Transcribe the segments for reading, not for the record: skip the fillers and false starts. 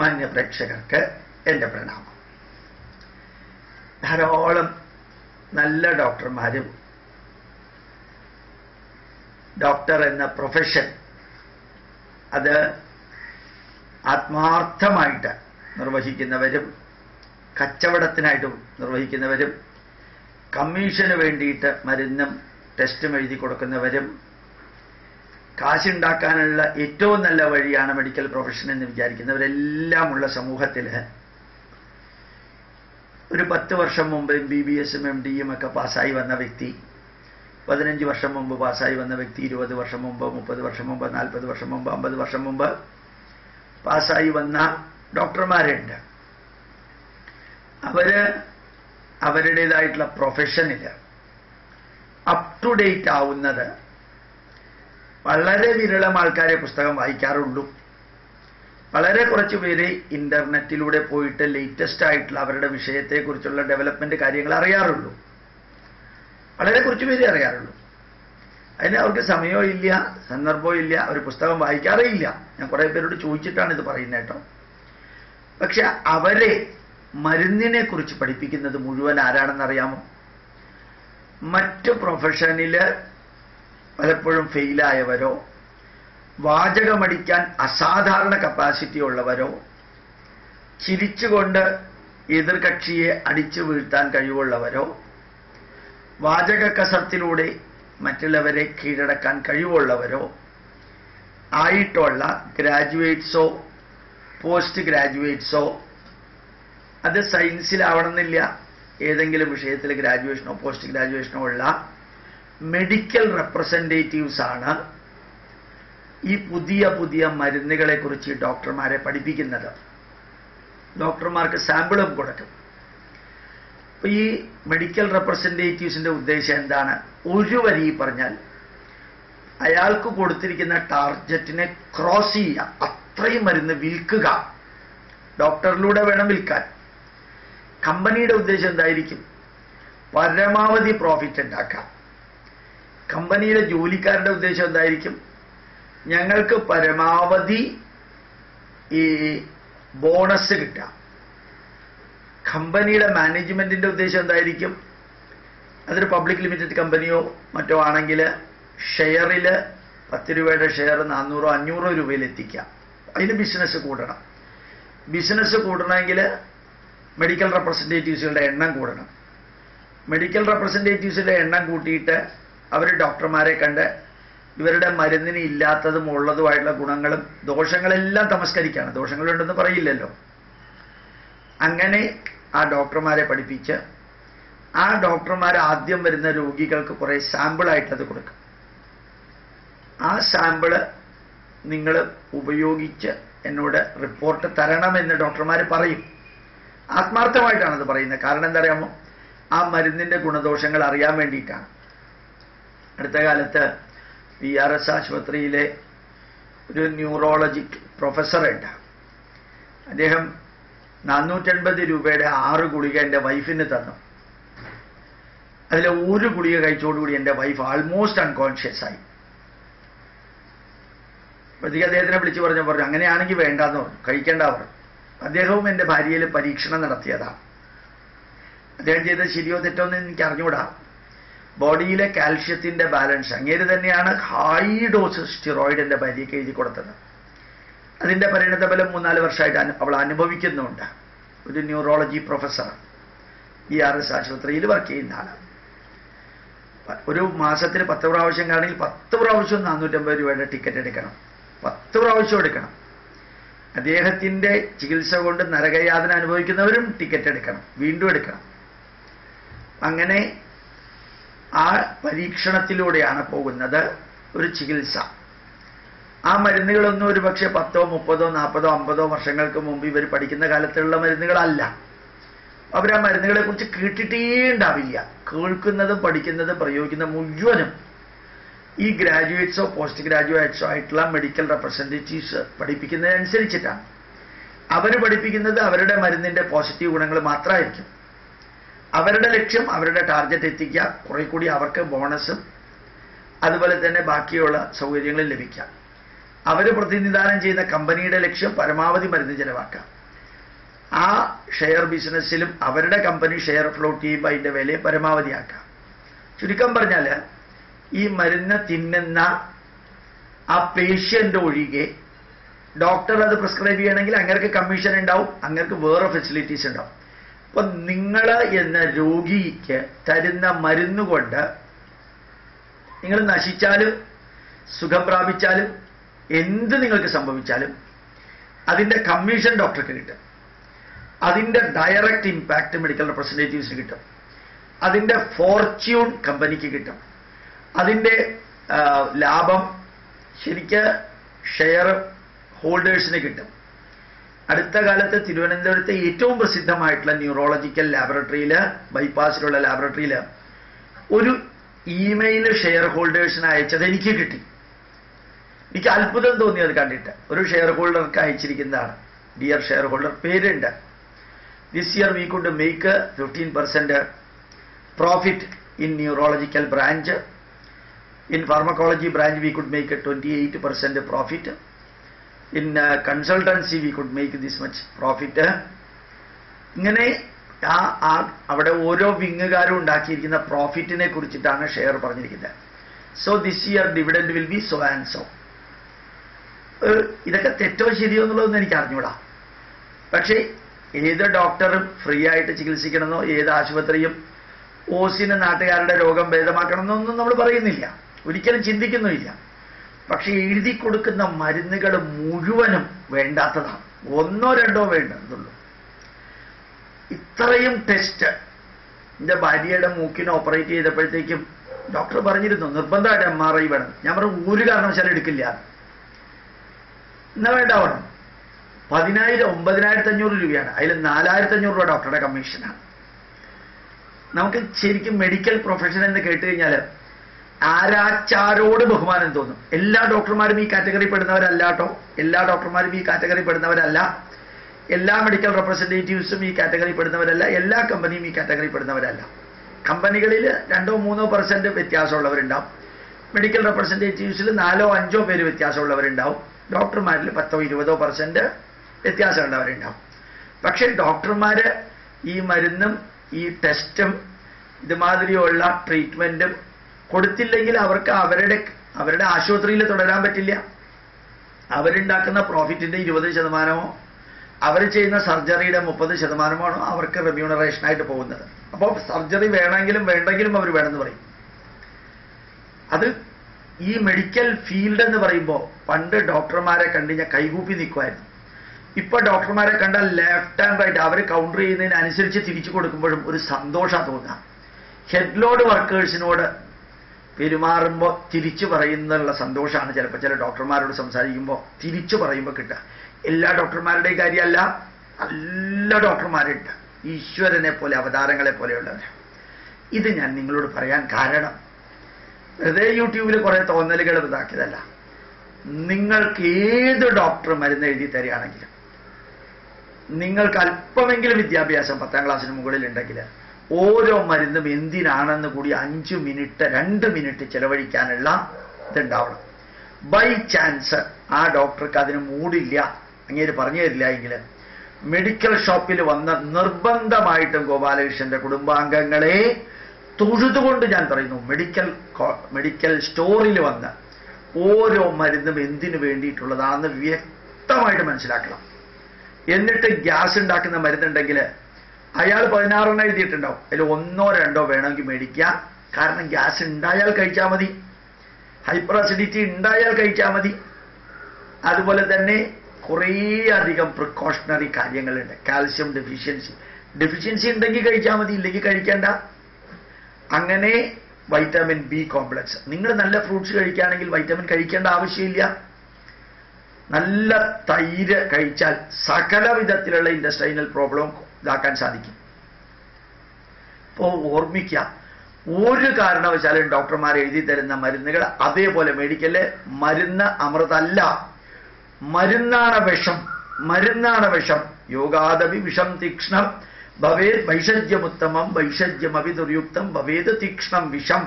മാന്യ പ്രേക്ഷകർക്ക് എൻ്റെ പ്രണാമം. ധാരാളം നല്ല ഡോക്ടർമാരും ഡോക്ടർ എന്ന പ്രൊഫഷൻ അത് ആത്മാർത്ഥമായിട്ട് നിർവഹിക്കുന്നവരും കച്ചവടത്തിനായിട്ട് നിർവഹിക്കുന്നവരും കമ്മീഷന് വേണ്ടിയിട്ട് മരുന്നും ടെസ്റ്റും എഴുതി കൊടുക്കുന്നവരും കാശുണ്ടാക്കാനുള്ള ഏറ്റവും നല്ല വഴിയാണ് മെഡിക്കൽ പ്രൊഫഷൻ എന്ന് വിചാരിക്കുന്നവരെല്ലാമുള്ള സമൂഹത്തിൽ ഒരു 10 വർഷം മുമ്പ് MBBS-ഉം MD-യും ഒക്കെ പാസ്സായി വന്ന വ്യക്തി, 15 വർഷം മുമ്പ് പാസ്സായി വന്ന വ്യക്തി, 20 വർഷം മുമ്പ്, 30 വർഷം മുമ്പ്, 40 വർഷം മുമ്പ്, 50 വർഷം മുമ്പ് പാസ്സായി വന്ന ഡോക്ടർമാരുണ്ട്. അവരുടേതായിട്ടുള്ള പ്രൊഫഷനിൽ അപ് ടു ഡേറ്റ് ആവുന്നത് വളരെ വിരളം ആൾക്കാരെ പുസ്തകം വായിക്കാറുള്ളൂ. വളരെ കുറച്ച് പേര് ഇന്റർനെറ്റിലൂടെ പോയിട്ട് ലേറ്റസ്റ്റ് ആയിട്ടുള്ള അവരുടെ വിഷയത്തെക്കുറിച്ചുള്ള ഡെവലപ്മെന്റ് കാര്യങ്ങൾ അറിയാറുള്ളൂ. വളരെ കുറച്ച് പേരെ അറിയാറുള്ളൂ. അതിന് അവർക്ക് സമയവും ഇല്ല, സന്ദർഭവും ഇല്ല, അവർ പുസ്തകം വായിക്കാറേ ഇല്ല. ഞാൻ കുറേ പേരോട് ചോദിച്ചിട്ടാണ് ഇത് പറയുന്നത് കേട്ടോ. പക്ഷെ അവരെ മരുന്നിനെ കുറിച്ച് പഠിപ്പിക്കുന്നത് മുഴുവൻ ആരാണെന്നറിയാമോ? മറ്റു പ്രൊഫഷനില് പലപ്പോഴും ഫെയിലായവരോ, വാചകമടിക്കാൻ അസാധാരണ കപ്പാസിറ്റി ഉള്ളവരോ, ചിരിച്ചുകൊണ്ട് എതിർകക്ഷിയെ അടിച്ചു വീഴ്ത്താൻ കഴിവുള്ളവരോ, വാചക കസർത്തിലൂടെ മറ്റുള്ളവരെ കീഴടക്കാൻ കഴിവുള്ളവരോ ആയിട്ടുള്ള ഗ്രാജുവേറ്റ്സോ പോസ്റ്റ് ഗ്രാജുവേറ്റ്സോ, അത് സയൻസിലാവണമെന്നില്ല, ഏതെങ്കിലും വിഷയത്തിൽ ഗ്രാജുവേഷനോ പോസ്റ്റ് ഗ്രാജുവേഷനോ ഉള്ള മെഡിക്കൽ റെപ്രസെൻറ്റേറ്റീവ്സ് ആണ് ഈ പുതിയ പുതിയ മരുന്നുകളെ കുറിച്ച് ഡോക്ടർമാരെ പഠിപ്പിക്കുന്നത്. ഡോക്ടർമാർക്ക് സാമ്പിളും കൊടുക്കും. അപ്പൊ ഈ മെഡിക്കൽ റെപ്രസെൻറ്റേറ്റീവ്സിന്റെ ഉദ്ദേശം എന്താണ്? ഒരു വരി പറഞ്ഞാൽ അയാൾക്ക് കൊടുത്തിരിക്കുന്ന ടാർഗറ്റിനെ ക്രോസ് ചെയ്യുക, അത്രയും മരുന്ന് വിൽക്കുക. ഡോക്ടറിലൂടെ വേണം വിൽക്കാൻ. കമ്പനിയുടെ ഉദ്ദേശം എന്തായിരിക്കും? പരമാവധി പ്രോഫിറ്റ് ഉണ്ടാക്കാം. കമ്പനിയുടെ ജോലിക്കാരുടെ ഉദ്ദേശം എന്തായിരിക്കും? ഞങ്ങൾക്ക് പരമാവധി ഈ ബോണസ് കിട്ടാം. കമ്പനിയുടെ മാനേജ്മെന്റിന്റെ ഉദ്ദേശം എന്തായിരിക്കും? അതൊരു പബ്ലിക് ലിമിറ്റഡ് കമ്പനിയോ മറ്റോ ആണെങ്കിൽ ഷെയറിൽ 10 രൂപയുടെ ഷെയർ 400 500 രൂപയിൽ എത്തിക്കാം. അതിന് ബിസിനസ് കൂടണം. ബിസിനസ് കൂടണമെങ്കിൽ മെഡിക്കൽ റെപ്രസെൻറ്റേറ്റീവ്സുകളുടെ എണ്ണം കൂടണം. മെഡിക്കൽ റെപ്രസെൻറ്റേറ്റീവ്സിന്റെ എണ്ണം കൂട്ടിയിട്ട് അവർ ഡോക്ടർമാരെ കണ്ട് ഇവരുടെ മരുന്നിന് ഇല്ലാത്തതും ഉള്ളതുമായിട്ടുള്ള ഗുണങ്ങളും ദോഷങ്ങളെല്ലാം തമസ്കരിക്കുകയാണ്. ദോഷങ്ങളുണ്ടെന്ന് പറയില്ലല്ലോ. അങ്ങനെ ആ ഡോക്ടർമാരെ പഠിപ്പിച്ച് ആ ഡോക്ടർമാർ ആദ്യം വരുന്ന രോഗികൾക്ക് കുറേ സാമ്പിളായിട്ടത് കൊടുക്കും. ആ സാമ്പിള് നിങ്ങൾ ഉപയോഗിച്ച് എന്നോട് റിപ്പോർട്ട് തരണമെന്ന് ഡോക്ടർമാർ പറയും. ആത്മാർത്ഥമായിട്ടാണത് പറയുന്നത്. കാരണം എന്താ അറിയാമോ? ആ മരുന്നിന്റെ ഗുണദോഷങ്ങൾ അറിയാൻ വേണ്ടിയിട്ടാണ്. അടുത്ത കാലത്ത് PRS ആശുപത്രിയിലെ ഒരു ന്യൂറോളജിക് പ്രൊഫസറുണ്ട്. അദ്ദേഹം 450 രൂപയുടെ 6 ഗുളിക എൻ്റെ വൈഫിന് തന്നു. അതിൽ ഒരു ഗുളിക കഴിച്ചോടുകൂടി എൻ്റെ വൈഫ് ആൾമോസ്റ്റ് അൺകോൺഷ്യസ് ആയി. അപ്പോഴത്തേക്ക് അദ്ദേഹത്തിനെ വിളിച്ചു പറഞ്ഞു അങ്ങനെയാണെങ്കിൽ വേണ്ടാന്ന് പറഞ്ഞു, കഴിക്കേണ്ട പറഞ്ഞു. അദ്ദേഹവും എൻ്റെ ഭാര്യയിൽ പരീക്ഷണം നടത്തിയതാണ്. അദ്ദേഹം ചെയ്തത് ശരിയോ തെറ്റോ എന്ന് എനിക്ക് അറിഞ്ഞുകൂടാ. ബോഡിയിലെ കാൽഷ്യത്തിന്റെ ബാലൻസ് അങ്ങേര് തന്നെയാണ് ഹൈ ഡോസ് സ്റ്റിറോയിഡ് എൻ്റെ ഭാര്യയ്ക്ക് എഴുതി കൊടുത്തത്. അതിൻ്റെ പരിണതഫലം 3-4 വർഷമായിട്ട് അവൾ അനുഭവിക്കുന്നുണ്ട്. ഒരു ന്യൂറോളജി പ്രൊഫസർ PRS ആശുപത്രിയിൽ വർക്ക് ചെയ്യുന്ന ആള്. ഒരു മാസത്തിൽ 10 പ്രാവശ്യം കാണണമെങ്കിൽ 10 പ്രാവശ്യം 450 രൂപയുടെ ടിക്കറ്റ് എടുക്കണം. 10 പ്രാവശ്യം എടുക്കണം. അദ്ദേഹത്തിൻ്റെ ചികിത്സ കൊണ്ട് നരകയാതന അനുഭവിക്കുന്നവരും ടിക്കറ്റ് എടുക്കണം, വീണ്ടും എടുക്കണം. അങ്ങനെ ആ പരീക്ഷണത്തിലൂടെയാണ് പോകുന്നത് ഒരു ചികിത്സ. ആ മരുന്നുകളൊന്നും ഒരു പക്ഷേ 10, 30, 40, 50 വർഷങ്ങൾക്ക് മുമ്പ് ഇവർ പഠിക്കുന്ന കാലത്തുള്ള മരുന്നുകളല്ല. അവർ ആ മരുന്നുകളെ കുറിച്ച് കേട്ടിട്ടേ ഉണ്ടാവില്ല. കേൾക്കുന്നതും പഠിക്കുന്നതും പ്രയോഗിക്കുന്നതും മുഴുവനും ഈ ഗ്രാജുവേറ്റ്സോ പോസ്റ്റ് ഗ്രാജുവേറ്റ്സോ ആയിട്ടുള്ള മെഡിക്കൽ റെപ്രസെൻറ്റേറ്റീവ്സ് പഠിപ്പിക്കുന്നതനുസരിച്ചിട്ടാണ്. അവർ പഠിപ്പിക്കുന്നത് അവരുടെ മരുന്നിന്റെ പോസിറ്റീവ് ഗുണങ്ങൾ മാത്രമായിരിക്കും. അവരുടെ ലക്ഷ്യം അവരുടെ ടാർഗറ്റ് എത്തിക്കുക, കുറെ കൂടി അവർക്ക് ബോണസും അതുപോലെ തന്നെ ബാക്കിയുള്ള സൗകര്യങ്ങളും ലഭിക്കാം. അവർ പ്രതിനിധാനം ചെയ്യുന്ന കമ്പനിയുടെ ലക്ഷ്യം പരമാവധി മരുന്ന് ചെലവാക്കാം. ആ ഷെയർ ബിസിനസ്സിലും അവരുടെ കമ്പനി ഷെയർ ഫ്ലോട്ട് ചെയ്യുമ്പോൾ അതിൻ്റെ വിലയെ പരമാവധിയാക്കാം. ചുരുക്കം പറഞ്ഞാൽ ഈ മരുന്ന് തിന്നുന്ന ആ പേഷ്യൻ്റ് ഒഴികെ ഡോക്ടർ അത് പ്രിസ്ക്രൈബ് ചെയ്യണമെങ്കിൽ അങ്ങർക്ക് കമ്മീഷൻ ഉണ്ടാവും, അങ്ങർക്ക് വേറെ ഫെസിലിറ്റീസ് ഉണ്ടാവും. അപ്പം നിങ്ങൾ എന്ന രോഗിക്ക് തരുന്ന മരുന്നുകൊണ്ട് നിങ്ങൾ നശിച്ചാലും സുഖം പ്രാപിച്ചാലും എന്ത് നിങ്ങൾക്ക് സംഭവിച്ചാലും അതിൻ്റെ കമ്മീഷൻ ഡോക്ടർക്ക് കിട്ടും, അതിൻ്റെ ഡയറക്റ്റ് ഇമ്പാക്റ്റ് മെഡിക്കൽ റെപ്രസെൻറ്റേറ്റീവ്സിന് കിട്ടും, അതിൻ്റെ ഫോർച്യൂൺ കമ്പനിക്ക് കിട്ടും, അതിൻ്റെ ലാഭം ശരിക്ക് ഷെയർ ഹോൾഡേഴ്സിന് കിട്ടും. അടുത്ത കാലത്ത് തിരുവനന്തപുരത്തെ ഏറ്റവും പ്രസിദ്ധമായിട്ടുള്ള ന്യൂറോളജിക്കൽ ലാബറട്ടറിയിൽ, ബൈപ്പാസിലുള്ള ലാബറട്ടറിയിൽ ഒരു ഇമെയിൽ ഷെയർ ഹോൾഡേഴ്സിന് അയച്ചത് എനിക്ക് കിട്ടി. എനിക്ക് അത്ഭുതം തോന്നി അത് കണ്ടിട്ട്. ഒരു ഷെയർ ഹോൾഡർക്ക് അയച്ചിരിക്കുന്നതാണ്. ഡിയർ ഷെയർ ഹോൾഡർ, പേരുണ്ട്. This year we could make 15% profit in neurological branch. In pharmacology branch we could make 28% profit. In consultancy we could make this much profit. ഇങ്ങനെ അവിടെ ഓരോ വിങ്ങുകാരും ഉണ്ടാക്കിയിരിക്കുന്ന പ്രോഫിറ്റിനെ കുറിച്ചിട്ടാണ് ഷെയർ പറഞ്ഞിരിക്കുന്നത്. So this year dividend will be so and so. ഇതൊക്കെ തെറ്റോ ശരിയോ എന്നുള്ളതൊന്നും എനിക്ക് അറിഞ്ഞൂടാ. പക്ഷേ ഏത് ഡോക്ടറും ഫ്രീ ആയിട്ട് ചികിത്സിക്കണമെന്നോ ഏത് ആശുപത്രിയും ഓസിന് നാട്ടുകാരുടെ രോഗം ഭേദമാക്കണമെന്നോ ഒന്നും നമ്മൾ പറയുന്നില്ല, ഒരിക്കലും ചിന്തിക്കുന്നുമില്ല. പക്ഷെ എഴുതി കൊടുക്കുന്ന മരുന്നുകൾ മുഴുവനും വേണ്ടാത്തതാണ്. 1-2 വേണ്ടതുള്ളൂ. ഇത്രയും ടെസ്റ്റ് എൻ്റെ ഭാര്യയുടെ മൂക്കിന് ഓപ്പറേറ്റ് ചെയ്തപ്പോഴത്തേക്കും ഡോക്ടർ പറഞ്ഞിരുന്നു നിർബന്ധമായിട്ട് MRI വേണം. ഞാൻ പറഞ്ഞു ഒരു കാരണവശാലും എടുക്കില്ല. എന്നാ വേണ്ട വേണം. 9,500 രൂപയാണ്. അതിൽ 4,500 രൂപ ഡോക്ടറുടെ കമ്മീഷനാണ്. നമുക്ക് ശരിക്കും മെഡിക്കൽ പ്രൊഫഷൻ എന്ന് കേട്ട് കഴിഞ്ഞാൽ ആരാച്ചാരോട് ബഹുമാനം തോന്നും. എല്ലാ ഡോക്ടർമാരും ഈ കാറ്റഗറി പെടുന്നവരല്ല കേട്ടോ. എല്ലാ ഡോക്ടർമാരും ഈ കാറ്റഗറി പെടുന്നവരല്ല. എല്ലാ മെഡിക്കൽ റെപ്രസെൻറ്റേറ്റീവ്സും ഈ കാറ്റഗറി പെടുന്നവരല്ല. എല്ലാ കമ്പനിയും ഈ കാറ്റഗറി പെടുന്നവരല്ല. കമ്പനികളിൽ 2-3% വ്യത്യാസമുള്ളവരുണ്ടാവും. മെഡിക്കൽ റെപ്രസെൻറ്റേറ്റീവ്സിൽ 4-5 പേര് വ്യത്യാസമുള്ളവരുണ്ടാവും. ഡോക്ടർമാരിൽ 10-20% വ്യത്യാസമുള്ളവരുണ്ടാവും. പക്ഷേ ഡോക്ടർമാർ ഈ മരുന്നും ഈ ടെസ്റ്റും ഇതുമാതിരിയുള്ള ട്രീറ്റ്മെൻറ്റും കൊടുത്തില്ലെങ്കിൽ അവർക്ക് അവരുടെ ആശുപത്രിയിൽ തുടരാൻ പറ്റില്ല. അവരുണ്ടാക്കുന്ന പ്രോഫിറ്റിൻ്റെ 20%, അവർ ചെയ്യുന്ന സർജറിയുടെ 30%, അവർക്ക് റെമ്യൂണറേഷനായിട്ട് പോകുന്നത്. അപ്പോൾ സർജറി വേണമെങ്കിലും വേണ്ടെങ്കിലും അവർ വേണമെന്ന് പറയും. അത് ഈ മെഡിക്കൽ ഫീൽഡ് എന്ന് പറയുമ്പോൾ പണ്ട് ഡോക്ടർമാരെ കണ്ട് ഞാൻ കൈകൂപ്പി നിൽക്കുമായിരുന്നു. ഇപ്പൊ ഡോക്ടർമാരെ കണ്ടാൽ ലെഫ്റ്റ് ആൻഡ് റൈറ്റ് അവർ കൗണ്ടർ ചെയ്യുന്നതിനനുസരിച്ച് തിരിച്ചു കൊടുക്കുമ്പോഴും ഒരു സന്തോഷം തോന്നുക. ഹെഡ് വർക്കേഴ്സിനോട് പെരുമാറുമ്പോൾ തിരിച്ചു പറയുന്നുള്ള സന്തോഷമാണ് ചിലപ്പോൾ ചില ഡോക്ടർമാരോട് സംസാരിക്കുമ്പോൾ തിരിച്ചു പറയുമ്പോൾ കിട്ടുക. എല്ലാ ഡോക്ടർമാരുടെയും കാര്യമല്ല, നല്ല ഡോക്ടർമാരുണ്ട്, ഈശ്വരനെ പോലെ അവതാരങ്ങളെ പോലെയുള്ളവർ. ഇത് ഞാൻ നിങ്ങളോട് പറയാൻ കാരണം വെറുതെ യൂട്യൂബിൽ കുറേ തോന്നലുകൾ ഇതാക്കിയതല്ല. നിങ്ങൾക്ക് ഏത് ഡോക്ടർ മരുന്ന് എഴുതി തരികയാണെങ്കിലും നിങ്ങൾക്ക് അല്പമെങ്കിലും വിദ്യാഭ്യാസം 10ാം ക്ലാസ്സിന് മുകളിലുണ്ടെങ്കിൽ ഓരോ മരുന്നും എന്തിനാണെന്ന് കൂടി 5 മിനിറ്റ് 2 മിനിറ്റ് ചെലവഴിക്കാനുള്ള ഇതുണ്ടാവണം. ബൈ ചാൻസ് ആ ഡോക്ടർക്ക് അതിന് മൂടില്ല, അങ്ങേര് പറഞ്ഞു തരില്ല എങ്കിൽ മെഡിക്കൽ ഷോപ്പിൽ വന്ന നിർബന്ധമായിട്ടും ഗോപാലകൃഷ്ണന്റെ കുടുംബാംഗങ്ങളെ തൊഴുതുകൊണ്ട് ഞാൻ പറയുന്നു, മെഡിക്കൽ സ്റ്റോറിൽ വന്ന് ഓരോ മരുന്നും എന്തിനു വേണ്ടിയിട്ടുള്ളതാണെന്ന് വ്യക്തമായിട്ട് മനസ്സിലാക്കണം. എന്നിട്ട് ഗ്യാസ് ഉണ്ടാക്കുന്ന മരുന്നുണ്ടെങ്കിൽ അയാൾ 16 എഴുതിയിട്ടുണ്ടാവും, അതിൽ 1-2 വേണമെങ്കിൽ മേടിക്കുക. കാരണം ഗ്യാസ് ഉണ്ടായാൽ കഴിച്ചാൽ മതി, ഹൈപ്പർ അസിഡിറ്റി ഉണ്ടായാൽ കഴിച്ചാൽ മതി. അതുപോലെ തന്നെ കുറേ അധികം പ്രിക്കോഷണറി കാര്യങ്ങളുണ്ട്. കാൽസ്യം ഡെഫിഷ്യൻസി ഉണ്ടെങ്കിൽ കഴിച്ചാൽ മതി, ഇല്ലെങ്കിൽ കഴിക്കേണ്ട. അങ്ങനെ വൈറ്റമിൻ ബി കോംപ്ലക്സ്, നിങ്ങൾ നല്ല ഫ്രൂട്ട്സ് കഴിക്കുകയാണെങ്കിൽ വൈറ്റമിൻ കഴിക്കേണ്ട ആവശ്യമില്ല. നല്ല തൈര് കഴിച്ചാൽ സകല വിധത്തിലുള്ള ഇൻഡസ്ട്രൈനൽ പ്രോബ്ലം ഇതാക്കാൻ സാധിക്കും. അപ്പോൾ ഓർമ്മിക്കുക, ഒരു കാരണവശാലും ഡോക്ടർമാർ എഴുതി തരുന്ന മരുന്നുകൾ അതേപോലെ മേടിക്കല്. മരുന്ന് അമൃതല്ല, മരുന്നാണ് വിഷം, മരുന്നാണ് വിഷം. യോഗാദപി വിഷം തീക്ഷ്ണം ഭവേത് വൈഷജ്യമുത്തമം വൈഷജ്യമപി ദുർയുക്തം ഭവേത് തീക്ഷ്ണം വിഷം.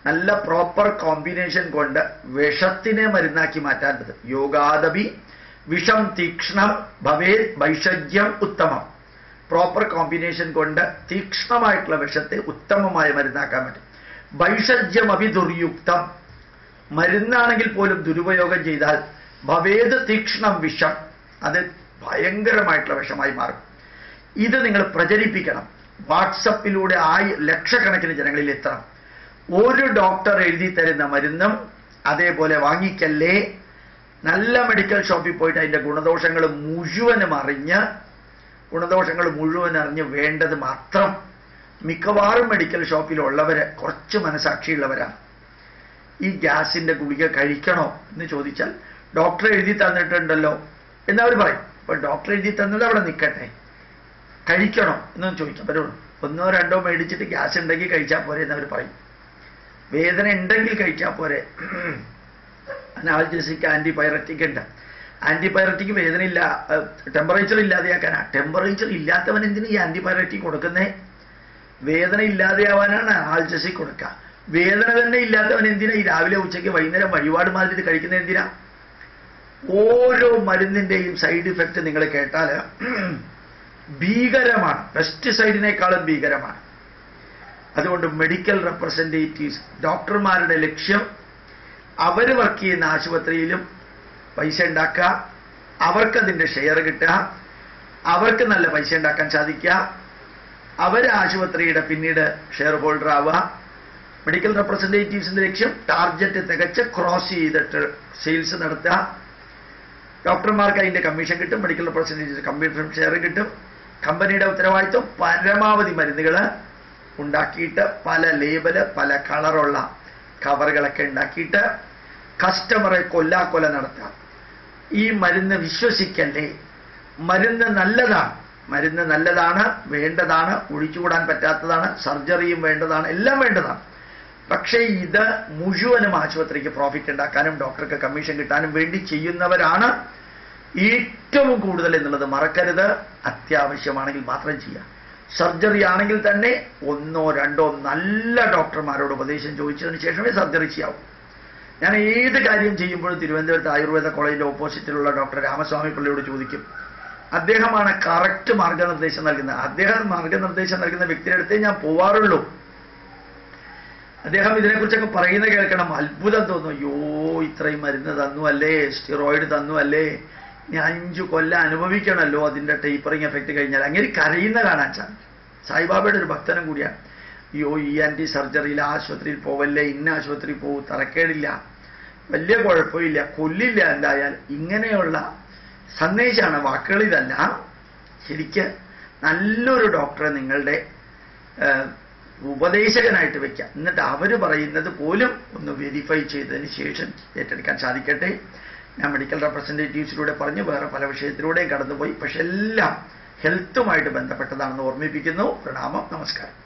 നല്ല പ്രോപ്പർ കോമ്പിനേഷൻ കൊണ്ട് വിഷത്തിനെ മരുന്നാക്കി മാറ്റാൻ പറ്റും. യോഗാദപി വിഷം തീക്ഷ്ണം ഭവേത് വൈഷജ്യം ഉത്തമം. പ്രോപ്പർ കോമ്പിനേഷൻ കൊണ്ട് തീക്ഷ്ണമായിട്ടുള്ള വിഷത്തെ ഉത്തമമായ മരുന്നാക്കാൻ പറ്റും. വൈഷജ്യം അഭിദുർയുക്തം, മരുന്നാണെങ്കിൽ പോലും ദുരുപയോഗം ചെയ്താൽ ഭവേത് തീക്ഷ്ണം വിഷം, അത് ഭയങ്കരമായിട്ടുള്ള വിഷമായി മാറും. ഇത് നിങ്ങൾ പ്രചരിപ്പിക്കണം. വാട്സപ്പിലൂടെ ലക്ഷക്കണക്കിന് ജനങ്ങളിൽ എത്തണം. ഒരു ഡോക്ടർ എഴുതി തരുന്ന മരുന്നും അതേപോലെ വാങ്ങിക്കല്ലേ. നല്ല മെഡിക്കൽ ഷോപ്പിൽ പോയിട്ട് അതിൻ്റെ ഗുണദോഷങ്ങൾ മുഴുവനും അറിഞ്ഞ് വേണ്ടത് മാത്രം. മിക്കവാറും മെഡിക്കൽ ഷോപ്പിലുള്ളവര് കുറച്ച് മനസാക്ഷിയുള്ളവരാണ്. ഈ ഗ്യാസിന്റെ ഗുളിക കഴിക്കണോ എന്ന് ചോദിച്ചാൽ ഡോക്ടർ എഴുതി തന്നിട്ടുണ്ടല്ലോ എന്നവർ പറയും. അപ്പൊ ഡോക്ടർ എഴുതി തന്നത് അവിടെ നിൽക്കട്ടെ, കഴിക്കണോ എന്നൊന്നും ചോദിക്കാൻ പറ്റുള്ളൂ. 1 or 2 മേടിച്ചിട്ട് ഗ്യാസ് ഉണ്ടെങ്കിൽ കഴിച്ചാൽ പോരെ എന്നവർ പറയും. വേദന ഉണ്ടെങ്കിൽ കഴിച്ചാൽ പോരെ. അനാൽജസിക് ആന്റിപൈററ്റിക് ഉണ്ട്. ആന്റിപൈററ്റിക് വേദനയില്ല, ടെമ്പറേച്ചർ ഇല്ലാതെയാക്കാനാ. ടെമ്പറേച്ചർ ഇല്ലാത്തവൻ എന്തിന് ഈ ആന്റിപൈററ്റിക് കൊടുക്കുന്നേ? വേദന ഇല്ലാതെയാവാനാണ് അനാൽജസിക് കൊടുക്കുക. വേദന തന്നെ ഇല്ലാത്തവൻ എന്തിനാ ഈ രാവിലെ ഉച്ചയ്ക്ക് വൈകുന്നേരം വഴിപാട് മാതിരി കഴിക്കുന്നത് എന്തിനാ? ഓരോ മരുന്നിന്റെയും സൈഡ് ഇഫക്റ്റ് നിങ്ങൾ കേട്ടാൽ ഭീകരമാണ്, പെസ്റ്റിസൈഡിനേക്കാളും ഭീകരമാണ്. അതുകൊണ്ട് മെഡിക്കൽ റെപ്രസെന്റേറ്റീവ്സ്, ഡോക്ടർമാരുടെ ലക്ഷ്യം അവർ വർക്ക് ചെയ്യുന്ന ആശുപത്രിയിലും പൈസ ഉണ്ടാക്കുക, അവർക്കതിൻ്റെ ഷെയർ കിട്ടുക, അവർക്ക് നല്ല പൈസ ഉണ്ടാക്കാൻ സാധിക്കുക, അവർ ആശുപത്രിയുടെ പിന്നീട് ഷെയർ ഹോൾഡർ ആവുക. മെഡിക്കൽ റെപ്രസെന്റേറ്റീവ്സിന്റെ ലക്ഷ്യം ടാർഗറ്റ് തികച്ച് ക്രോസ് ചെയ്തിട്ട് സെയിൽസ് നടത്തുക. ഡോക്ടർമാർക്ക് അതിന്റെ കമ്മീഷൻ കിട്ടും, മെഡിക്കൽ റെപ്രസെന്റേറ്റീവ്സ് കമ്മീഷൻ ഷെയർ കിട്ടും. കമ്പനിയുടെ ഉത്തരവാദിത്വം പരമാവധി മരുന്നുകൾ ഉണ്ടാക്കിയിട്ട് പല ലേബല്, പല കളറുള്ള കവറുകളൊക്കെ ഉണ്ടാക്കിയിട്ട് കസ്റ്റമറെ കൊല്ലാക്കൊല നടത്തുക. ഈ മരുന്ന് വിശ്വസിക്കല്ലേ, മരുന്ന് നല്ലതാണ്, വേണ്ടതാണ്, ഒഴിച്ചുകൂടാൻ പറ്റാത്തതാണ്, സർജറിയും വേണ്ടതാണ്, എല്ലാം വേണ്ടതാണ്. പക്ഷേ ഇത് മുഴുവനും ആശുപത്രിക്ക് പ്രോഫിറ്റ് ഉണ്ടാക്കാനും ഡോക്ടർക്ക് കമ്മീഷൻ കിട്ടാനും വേണ്ടി ചെയ്യുന്നവരാണ് ഏറ്റവും കൂടുതൽ എന്നുള്ളത് മറക്കരുത്. അത്യാവശ്യമാണെങ്കിൽ മാത്രം ചെയ്യാം. സർജറി ആണെങ്കിൽ തന്നെ 1 or 2 നല്ല ഡോക്ടർമാരോട് ഉപദേശം ചോദിച്ചതിന് ശേഷമേ സർജറി ചെയ്യാവൂ. ഞാൻ ഏത് കാര്യം ചെയ്യുമ്പോഴും തിരുവനന്തപുരത്ത് ആയുർവേദ കോളേജിന്റെ ഓപ്പോസിറ്റിലുള്ള ഡോക്ടർ രാമസ്വാമി പിള്ളയോട് ചോദിക്കും. അദ്ദേഹമാണ് കറക്റ്റ് മാർഗനിർദ്ദേശം നൽകുന്നത്. അദ്ദേഹം മാർഗനിർദ്ദേശം നൽകുന്ന വ്യക്തിയുടെ അടുത്തേ ഞാൻ പോവാറുള്ളൂ. അദ്ദേഹം ഇതിനെക്കുറിച്ചൊക്കെ പറയുന്നത് കേൾക്കണം, അത്ഭുതം തോന്നും. അയ്യോ, ഇത്രയും മരുന്ന് തന്നു അല്ലേ, സ്റ്റിറോയിഡ് തന്നു അല്ലേ, ഞാൻ 5 കൊല്ലം അനുഭവിക്കണമല്ലോ അതിന്റെ ടേപ്പറിങ് എഫക്റ്റ് കഴിഞ്ഞാൽ. അങ്ങനെ കരയുന്ന കാണാൻ സാധിക്കും. സായിബാബയുടെ ഒരു ഭക്തനും കൂടിയാണ്. അയ്യോ, ഈ ആന്റി സർജറിയിൽ ആശുപത്രിയിൽ പോവല്ലേ, ഇന്ന ആശുപത്രി പോവും, തറക്കേടില്ല, വലിയ കുഴപ്പമില്ല, കൊല്ലില്ല എന്തായാലും. ഇങ്ങനെയുള്ള സന്ദേശമാണ്, വാക്കുകളിതല്ല. ശരിക്ക് നല്ലൊരു ഡോക്ടറെ നിങ്ങളുടെ ഉപദേശകനായിട്ട് വെക്കാം. എന്നിട്ട് അവർ പറയുന്നത് പോലും ഒന്ന് വെരിഫൈ ചെയ്തതിന് ശേഷം ഏറ്റെടുക്കാൻ സാധിക്കട്ടെ. ഞാൻ മെഡിക്കൽ റെപ്രസെന്റേറ്റീവ്സിലൂടെ പറഞ്ഞു, വേറെ പല വിഷയത്തിലൂടെയും കടന്നുപോയി. പക്ഷെ എല്ലാം ഹെൽത്തുമായിട്ട് ബന്ധപ്പെട്ടതാണെന്ന് ഓർമ്മിപ്പിക്കുന്നു. പ്രണാമം, നമസ്കാരം.